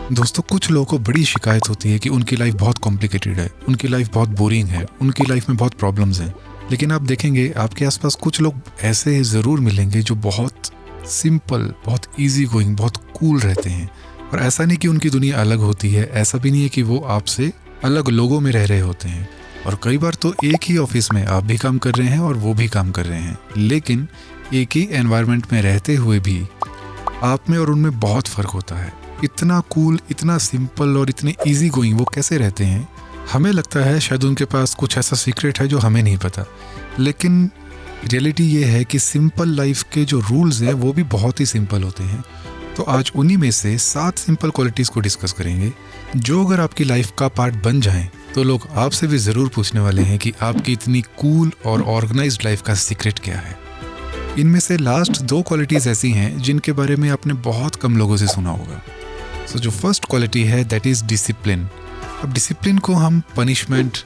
दोस्तों, कुछ लोगों को बड़ी शिकायत होती है कि उनकी लाइफ बहुत कॉम्प्लिकेटेड है, उनकी लाइफ बहुत बोरिंग है, उनकी लाइफ में बहुत प्रॉब्लम्स हैं। लेकिन आप देखेंगे आपके आसपास कुछ लोग ऐसे ज़रूर मिलेंगे जो बहुत सिंपल, बहुत इजी गोइंग, बहुत कूल रहते हैं। और ऐसा नहीं कि उनकी दुनिया अलग होती है, ऐसा भी नहीं है कि वो आपसे अलग लोगों में रह रहे होते हैं। और कई बार तो एक ही ऑफिस में आप भी काम कर रहे हैं और वो भी काम कर रहे हैं, लेकिन एक ही एनवायरनमेंट में रहते हुए भी आप में और उनमें बहुत फ़र्क होता है। इतना कूल, इतना सिंपल और इतने इजी गोइंग वो कैसे रहते हैं? हमें लगता है शायद उनके पास कुछ ऐसा सीक्रेट है जो हमें नहीं पता, लेकिन रियलिटी ये है कि सिंपल लाइफ के जो रूल्स हैं वो भी बहुत ही सिंपल होते हैं। तो आज उन्हीं में से 7 सिंपल क्वालिटीज़ को डिस्कस करेंगे, जो अगर आपकी लाइफ का पार्ट बन जाएं तो लोग आपसे भी ज़रूर पूछने वाले हैं कि आपकी इतनी कूल और ऑर्गेनाइज्ड लाइफ का सीक्रेट क्या है। इनमें से लास्ट 2 क्वालिटीज़ ऐसी हैं जिनके बारे में आपने बहुत कम लोगों से सुना होगा। सो जो फर्स्ट क्वालिटी है दैट इज़ डिसिप्लिन। अब डिसिप्लिन को हम पनिशमेंट,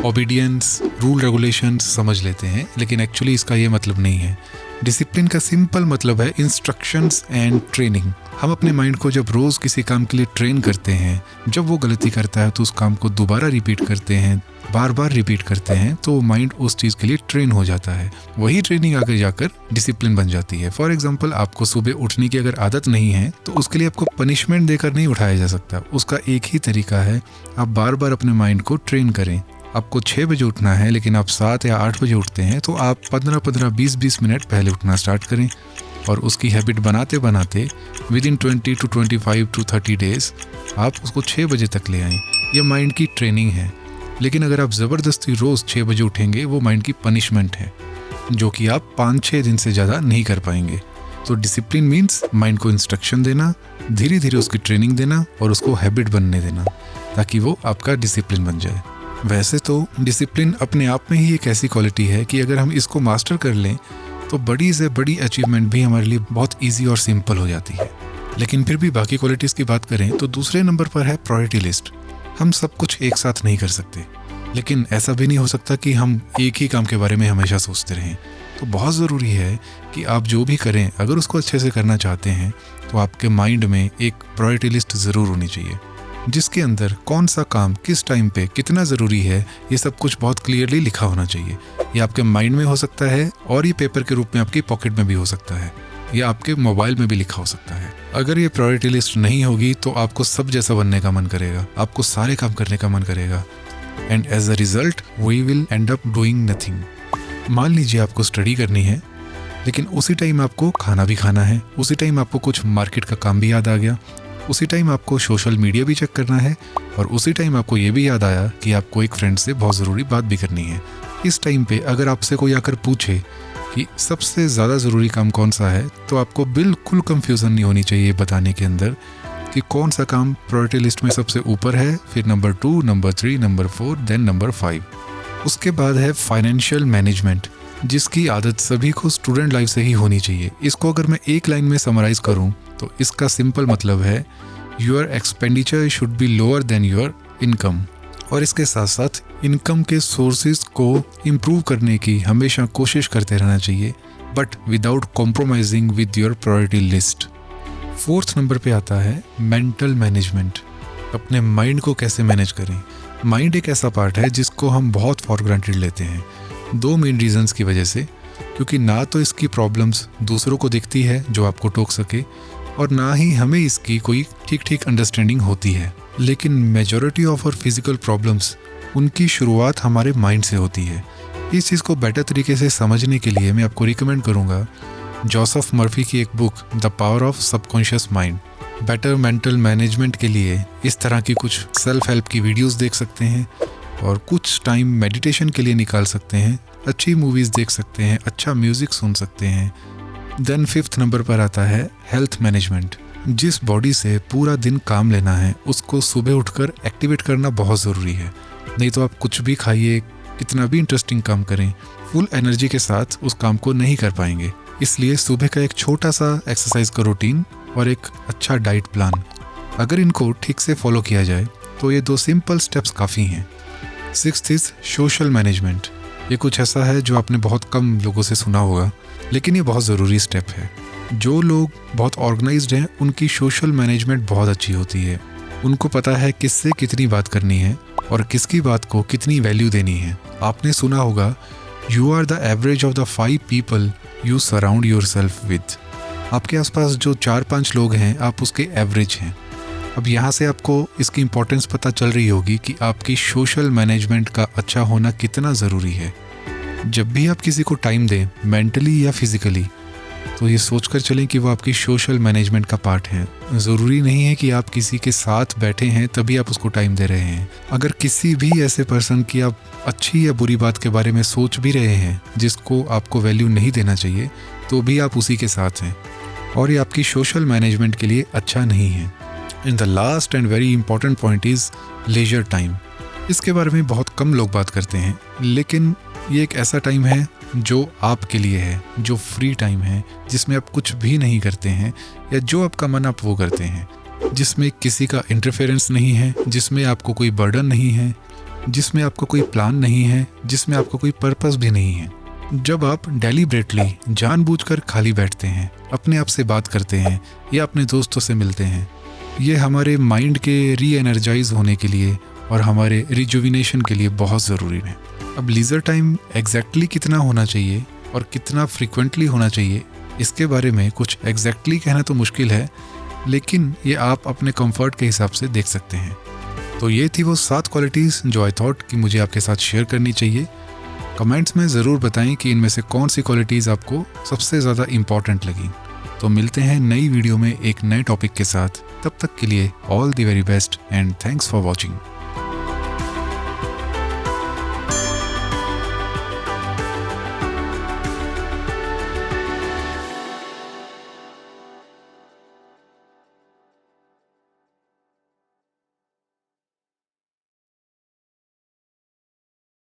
ओबीडियंस, रूल रेगुलेशंस समझ लेते हैं, लेकिन एक्चुअली इसका ये मतलब नहीं है। डिसिप्लिन का सिंपल मतलब है इंस्ट्रक्शंस एंड ट्रेनिंग। हम अपने माइंड को जब रोज़ किसी काम के लिए ट्रेन करते हैं, जब वो गलती करता है तो उस काम को दोबारा रिपीट करते हैं, बार बार रिपीट करते हैं, तो माइंड उस चीज़ के लिए ट्रेन हो जाता है। वही ट्रेनिंग आगे जाकर डिसिप्लिन बन जाती है। फॉर एग्जांपल, आपको सुबह उठने की अगर आदत नहीं है तो उसके लिए आपको पनिशमेंट देकर नहीं उठाया जा सकता। उसका एक ही तरीका है, आप बार बार अपने माइंड को ट्रेन करें। आपको 6 बजे उठना है लेकिन आप 7 या 8 बजे उठते हैं, तो आप 15-15, 20-20 मिनट पहले उठना स्टार्ट करें और उसकी हैबिट बनाते बनाते with in 20 to 25 to 30 days आप उसको 6 बजे तक ले आएँ। यह माइंड की ट्रेनिंग है। लेकिन अगर आप ज़बरदस्ती रोज़ 6 बजे उठेंगे, वो माइंड की पनिशमेंट है, जो कि आप 5-6 दिन से ज़्यादा नहीं कर पाएंगे। तो डिसिप्लिन मीन्स माइंड को इंस्ट्रक्शन देना, धीरे धीरे उसकी ट्रेनिंग देना और उसको हैबिट बनने देना, ताकि वो आपका डिसिप्लिन बन जाए। वैसे तो डिसिप्लिन अपने आप में ही एक ऐसी क्वालिटी है कि अगर हम इसको मास्टर कर लें तो बड़ी से बड़ी अचीवमेंट भी हमारे लिए बहुत ईजी और सिंपल हो जाती है। लेकिन फिर भी बाकी क्वालिटीज़ की बात करें तो दूसरे नंबर पर है प्रायोरिटी लिस्ट। हम सब कुछ एक साथ नहीं कर सकते, लेकिन ऐसा भी नहीं हो सकता कि हम एक ही काम के बारे में हमेशा सोचते रहें। तो बहुत ज़रूरी है कि आप जो भी करें, अगर उसको अच्छे से करना चाहते हैं तो आपके माइंड में एक प्रायोरिटी लिस्ट ज़रूर होनी चाहिए, जिसके अंदर कौन सा काम किस टाइम पे कितना ज़रूरी है, ये सब कुछ बहुत क्लियरली लिखा होना चाहिए। ये आपके माइंड में हो सकता है और ये पेपर के रूप में आपकी पॉकेट में भी हो सकता है, या आपके मोबाइल में भी लिखा हो सकता है। अगर ये प्रायोरिटी लिस्ट नहीं होगी तो आपको सब जैसा बनने का मन करेगा, आपको सारे काम करने का मन करेगा, and as a result we will end up doing nothing. मान लीजिए आपको स्टडी करनी है, लेकिन उसी टाइम आपको खाना भी खाना है, उसी टाइम आपको कुछ मार्केट का काम भी याद आ गया, उसी टाइम आपको सोशल मीडिया भी चेक करना है, और उसी टाइम आपको ये भी याद आया कि आपको एक फ्रेंड से बहुत ज़रूरी बात भी करनी है। इस टाइम पे अगर आपसे कोई आकर पूछे कि सबसे ज़्यादा ज़रूरी काम कौन सा है, तो आपको बिल्कुल कंफ्यूजन नहीं होनी चाहिए बताने के अंदर कि कौन सा काम प्रायोरिटी लिस्ट में सबसे ऊपर है, फिर number 2, number 3, number 4, then number 5। उसके बाद है फाइनेंशियल मैनेजमेंट, जिसकी आदत सभी को स्टूडेंट लाइफ से ही होनी चाहिए। इसको अगर मैं एक लाइन में समराइज़ करूं तो इसका सिंपल मतलब है your expenditure should be lower than your income. और इसके साथ साथ इनकम के सोर्सेज को इम्प्रूव करने की हमेशा कोशिश करते रहना चाहिए, but without compromising with your priority list. 4th number पे आता है मेंटल मैनेजमेंट। अपने माइंड को कैसे मैनेज करें। माइंड एक ऐसा पार्ट है जिसको हम बहुत फॉर ग्रांटेड लेते हैं, 2 मेन रीजंस की वजह से। क्योंकि ना तो इसकी प्रॉब्लम्स दूसरों को दिखती है जो आपको टोक सके, और ना ही हमें इसकी कोई ठीक अंडरस्टैंडिंग होती है। लेकिन majority of our physical problems, उनकी शुरुआत हमारे माइंड से होती है। इस चीज़ को बेटर तरीके से समझने के लिए मैं आपको रिकमेंड करूँगा जोसेफ मर्फी की एक book the power of subconscious mind. Better mental management के लिए इस तरह की कुछ सेल्फ हेल्प की वीडियोस देख सकते हैं, और कुछ टाइम मेडिटेशन के लिए निकाल सकते हैं, अच्छी मूवीज़ देख सकते हैं, अच्छा म्यूज़िक सुन सकते हैं। देन 5th नंबर पर आता है हेल्थ मैनेजमेंट। जिस बॉडी से पूरा दिन काम लेना है, उसको सुबह उठकर एक्टिवेट करना बहुत ज़रूरी है। नहीं तो आप कुछ भी खाइए, कितना भी इंटरेस्टिंग काम करें, फुल एनर्जी के साथ उस काम को नहीं कर पाएंगे। इसलिए सुबह का एक छोटा सा एक्सरसाइज का रूटीन और एक अच्छा डाइट प्लान, अगर इनको ठीक से फॉलो किया जाए तो ये 2 सिंपल स्टेप्स काफ़ी हैं। 6th is social management. ये कुछ ऐसा है जो आपने बहुत कम लोगों से सुना होगा, लेकिन ये बहुत ज़रूरी स्टेप है। जो लोग बहुत ऑर्गेनाइज्ड हैं उनकी सोशल मैनेजमेंट बहुत अच्छी होती है। उनको पता है किससे कितनी बात करनी है और किसकी बात को कितनी वैल्यू देनी है। आपने सुना होगा, you are the average of the 5 people you surround yourself with. आपके आसपास जो 4-5 लोग हैं, आप उसके एवरेज हैं। अब यहाँ से आपको इसकी इम्पोर्टेंस पता चल रही होगी कि आपकी सोशल मैनेजमेंट का अच्छा होना कितना ज़रूरी है। जब भी आप किसी को टाइम दें, मेंटली या फिजिकली, तो ये सोचकर चलें कि वो आपकी सोशल मैनेजमेंट का पार्ट है। ज़रूरी नहीं है कि आप किसी के साथ बैठे हैं तभी आप उसको टाइम दे रहे हैं। अगर किसी भी ऐसे पर्सन की आप अच्छी या बुरी बात के बारे में सोच भी रहे हैं जिसको आपको वैल्यू नहीं देना चाहिए, तो भी आप उसी के साथ हैं और ये आपकी सोशल मैनेजमेंट के लिए अच्छा नहीं है। In the last and very important point is leisure time. इसके बारे में बहुत कम लोग बात करते हैं, लेकिन ये एक ऐसा टाइम है जो आपके लिए है, जो फ्री टाइम है, जिसमें आप कुछ भी नहीं करते हैं या जो आपका मन आप वो करते हैं, जिसमें किसी का इंटरफेरेंस नहीं है, जिसमें आपको कोई बर्डन नहीं है, जिसमें आपको कोई प्लान नहीं है, जिसमें आपको कोई पर्पस भी नहीं है। जब आप डेलिब्रेटली जानबूझकर खाली बैठते हैं, अपने आप से बात करते हैं या अपने दोस्तों से मिलते हैं, ये हमारे माइंड के री एनर्जाइज होने के लिए और हमारे रिजुविनेशन के लिए बहुत ज़रूरी है। अब लीजर टाइम एग्जैक्टली कितना होना चाहिए और कितना फ्रीक्वेंटली होना चाहिए, इसके बारे में कुछ एग्जैक्टली कहना तो मुश्किल है, लेकिन ये आप अपने कंफर्ट के हिसाब से देख सकते हैं। तो ये थी वो 7 क्वालिटीज़ जो आई थॉट कि मुझे आपके साथ शेयर करनी चाहिए। कमेंट्स में ज़रूर बताएं कि इनमें से कौन सी क्वालिटीज़ आपको सबसे ज़्यादा इम्पॉर्टेंट लगी। तो मिलते हैं नई वीडियो में एक नए टॉपिक के साथ। तब तक के लिए all the very best and thanks for watching.